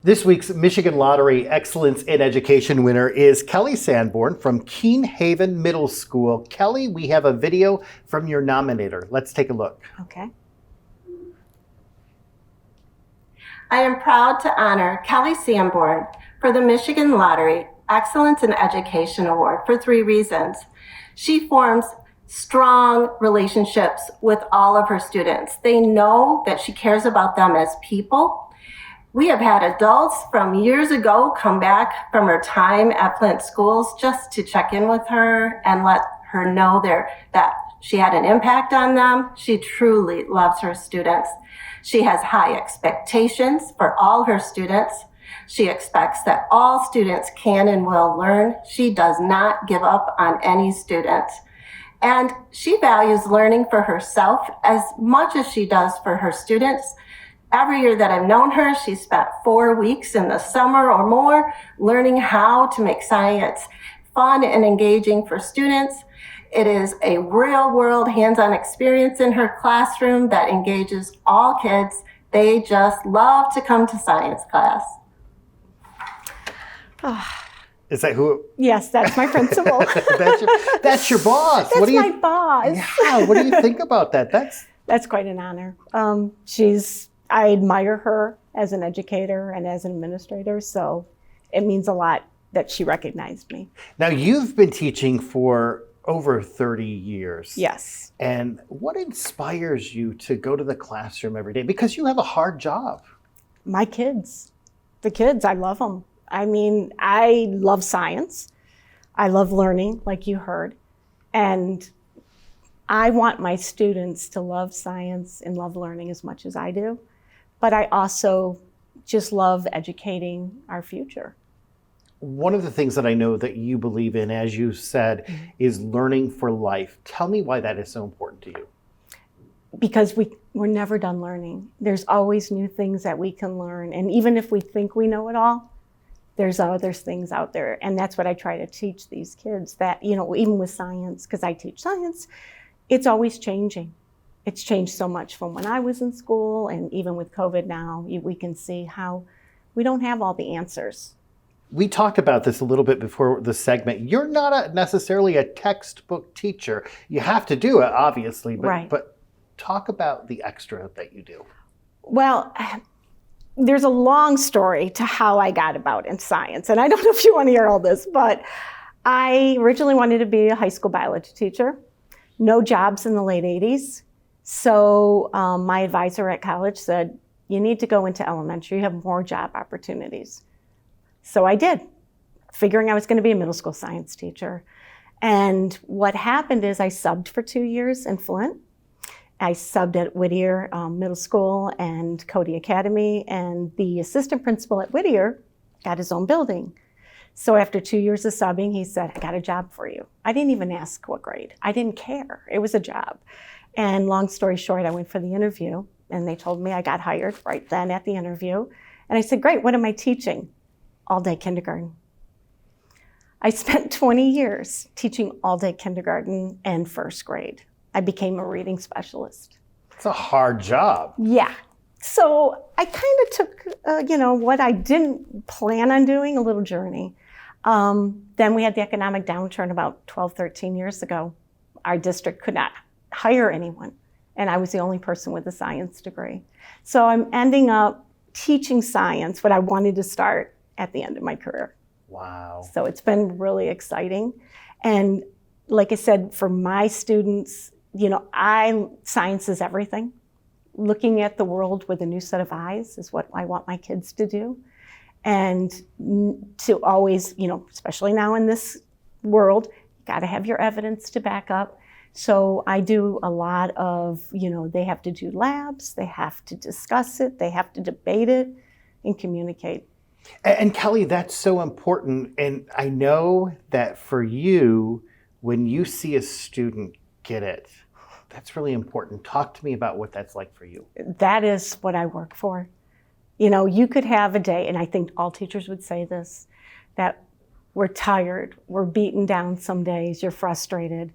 This week's Michigan Lottery Excellence in Education winner is Kelly Sanborn from Kuehn-Haven Middle School. Kelly, we have a video from your nominator. Let's take a look. Okay. I am proud to honor Kelly Sanborn for the Michigan Lottery Excellence in Education Award for 3 reasons. She forms strong relationships with all of her students. They know that she cares about them as people. We have had adults from years ago come back from her time at Flint schools just to check in with her and let her know that she had an impact on them. She truly loves her students. She has high expectations for all her students. She expects that all students can and will learn. She does not give up on any student. And she values learning for herself as much as she does for her students. Every year that I've known her, she spent 4 weeks in the summer or more learning how to make science fun and engaging for students. It is a real-world hands-on experience in her classroom that engages all kids. They just love to come to science class. Is that who? Yes, that's my principal. That's your boss. That's my boss. Yeah, what do you think about that? That's quite an honor. I admire her as an educator and as an administrator, so it means a lot that she recognized me. Now, you've been teaching for over 30 years. Yes. And what inspires you to go to the classroom every day? Because you have a hard job. My kids. The kids, I love them. I mean, I love science. I love learning, like you heard. And I want my students to love science and love learning as much as I do. But I also just love educating our future. One of the things that I know that you believe in, as you said, is learning for life. Tell me why that is so important to you. Because we're never done learning. There's always new things that we can learn. And even if we think we know it all, there's other things out there. And that's what I try to teach these kids, that, even with science, because I teach science, it's always changing. It's changed so much from when I was in school, and even with COVID now, we can see how we don't have all the answers. We talked about this a little bit before the segment. You're not necessarily a textbook teacher. You have to do it, obviously, but talk about the extra that you do. Well, there's a long story to how I got about in science, and I don't know if you want to hear all this, but I originally wanted to be a high school biology teacher. No jobs in the late 80s. So my advisor at college said, you need to go into elementary, you have more job opportunities. So I did, figuring I was going to be a middle school science teacher. And what happened is I subbed for 2 years in Flint. I subbed at Whittier Middle School and Cody Academy, and the assistant principal at Whittier got his own building. So after 2 years of subbing, he said, I got a job for you. I didn't even ask what grade. I didn't care. It was a job. And long story short, I went for the interview, and they told me I got hired right then at the interview. And I said, great, what am I teaching? All-day kindergarten. I spent 20 years teaching all-day kindergarten and first grade. I became a reading specialist. It's a hard job. Yeah. So I kind of took, what I didn't plan on doing, a little journey. Then we had the economic downturn about 12, 13 years ago. Our district could not hire anyone, and I was the only person with a science degree. So I'm ending up teaching science, what I wanted to start at the end of my career. Wow. So it's been really exciting. And like I said, for my students, science is everything. Looking at the world with a new set of eyes is what I want my kids to do. And to always, especially now in this world, you got to have your evidence to back up. So I do a lot of, they have to do labs, they have to discuss it, they have to debate it and communicate. And Kelly, that's so important. And I know that for you, when you see a student get it, that's really important. Talk to me about what that's like for you. That is what I work for. You could have a day, and I think all teachers would say this, that we're tired, we're beaten down some days, you're frustrated.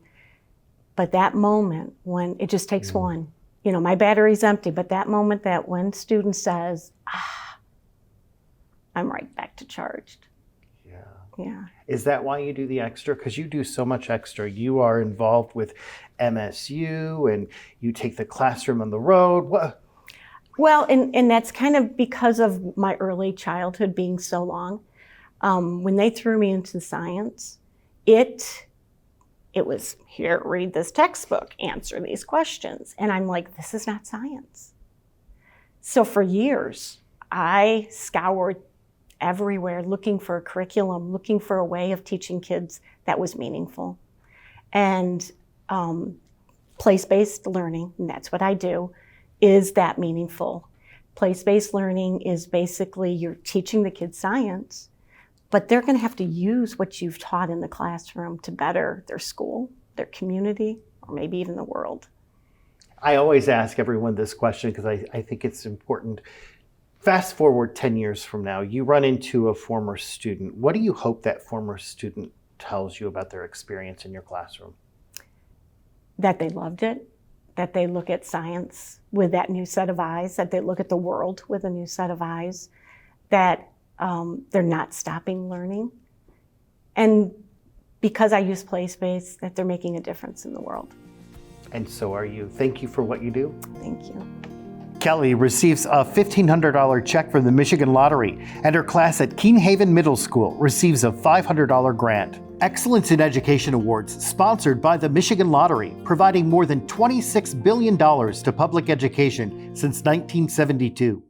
But that moment when it just takes one, my battery's empty, but that moment that when student says, I'm right back to charged. Yeah. Yeah. Is that why you do the extra? Because you do so much extra. You are involved with MSU and you take the classroom on the road. What? Well, and that's kind of because of my early childhood being so long. When they threw me into science, it was, here, read this textbook, answer these questions. And I'm like, this is not science. So for years, I scoured everywhere looking for a curriculum, looking for a way of teaching kids that was meaningful. And place-based learning, and that's what I do, is that meaningful. Place-based learning is basically you're teaching the kids science, but they're going to have to use what you've taught in the classroom to better their school, their community, or maybe even the world. I always ask everyone this question because I think it's important. Fast forward 10 years from now, you run into a former student. What do you hope that former student tells you about their experience in your classroom? That they loved it, that they look at science with that new set of eyes, that they look at the world with a new set of eyes, that they're not stopping learning. And because I use place-based, that they're making a difference in the world. And so are you. Thank you for what you do. Thank you. Kelly receives a $1,500 check from the Michigan Lottery, and her class at Kuehn-Haven Middle School receives a $500 grant. Excellence in Education Awards, sponsored by the Michigan Lottery, providing more than $26 billion to public education since 1972.